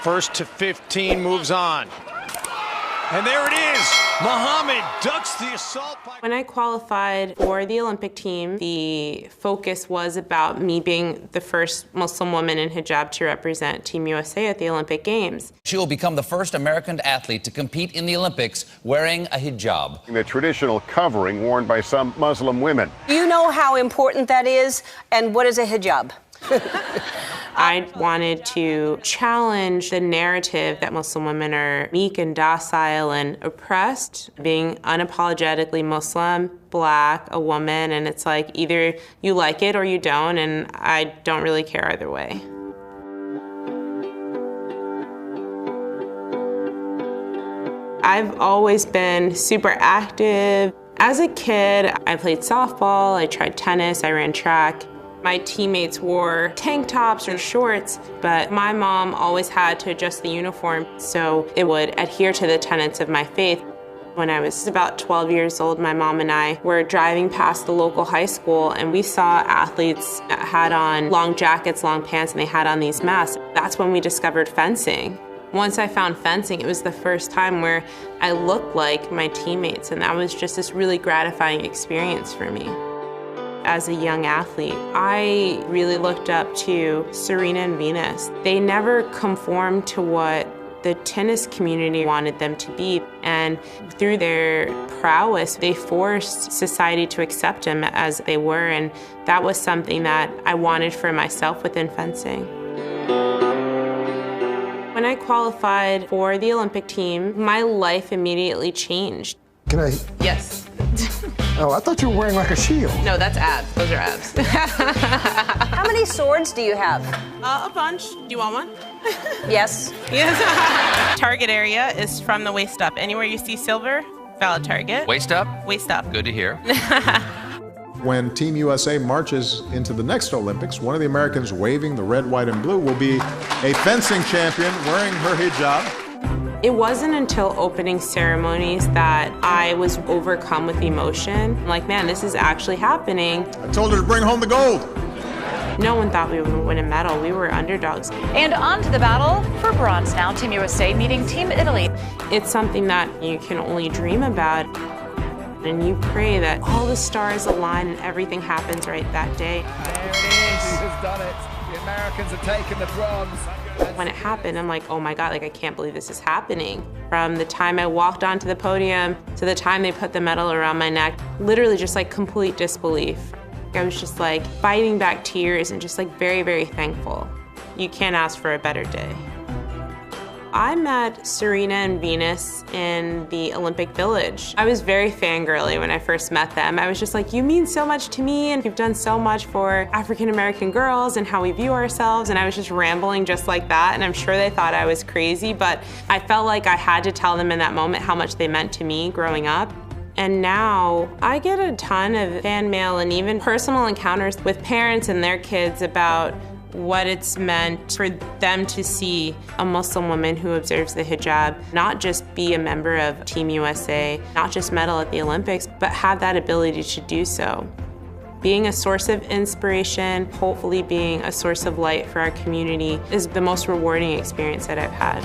First to 15 moves on. And there it is. Muhammad ducks the assault. When I qualified for the Olympic team, the focus was about me being the first Muslim woman in hijab to represent Team USA at the Olympic Games. She will become the first American athlete to compete in the Olympics wearing a hijab. The traditional covering worn by some Muslim women. You know how important that is, and what is a hijab? I wanted to challenge the narrative that Muslim women are meek and docile and oppressed, being unapologetically Muslim, black, a woman, and it's like either you like it or you don't, and I don't really care either way. I've always been super active. As a kid, I played softball, I tried tennis, I ran track. My teammates wore tank tops or shorts, but my mom always had to adjust the uniform so it would adhere to the tenets of my faith. When I was about 12 years old, my mom and I were driving past the local high school and we saw athletes that had on long jackets, long pants, and they had on these masks. That's when we discovered fencing. Once I found fencing, it was the first time where I looked like my teammates, and that was just this really gratifying experience for me. As a young athlete, I really looked up to Serena and Venus. They never conformed to what the tennis community wanted them to be, and through their prowess, they forced society to accept them as they were, and that was something that I wanted for myself within fencing. When I qualified for the Olympic team, my life immediately changed. Can I? Yes. Oh, I thought you were wearing like a shield. No, that's abs. Those are abs. How many swords do you have? A bunch. Do you want one? Yes. Yes. Target area is from the waist up. Anywhere you see silver, valid target. Waist up? Waist up. Good to hear. When Team USA marches into the next Olympics, one of the Americans waving the red, white, and blue will be a fencing champion wearing her hijab. It wasn't until opening ceremonies that I was overcome with emotion. Like, man, this is actually happening. I told her to bring home the gold. No one thought we would win a medal. We were underdogs. And on to the battle for bronze now. Team USA meeting Team Italy. It's something that you can only dream about. And you pray that all the stars align and everything happens right that day. There it is. She has done it. The Americans have taken the bronze. When it happened, I'm like, oh my God, like I can't believe this is happening. From the time I walked onto the podium to the time they put the medal around my neck, literally just like complete disbelief. I was just like fighting back tears and just like very, very thankful. You can't ask for a better day. I met Serena and Venus in the Olympic Village. I was very fangirly when I first met them. I was just like, you mean so much to me, and you've done so much for African American girls and how we view ourselves, and I was just rambling just like that, and I'm sure they thought I was crazy, but I felt like I had to tell them in that moment how much they meant to me growing up. And now I get a ton of fan mail and even personal encounters with parents and their kids about what it's meant for them to see a Muslim woman who observes the hijab not just be a member of Team USA, not just medal at the Olympics, but have that ability to do so. Being a source of inspiration, hopefully being a source of light for our community, is the most rewarding experience that I've had.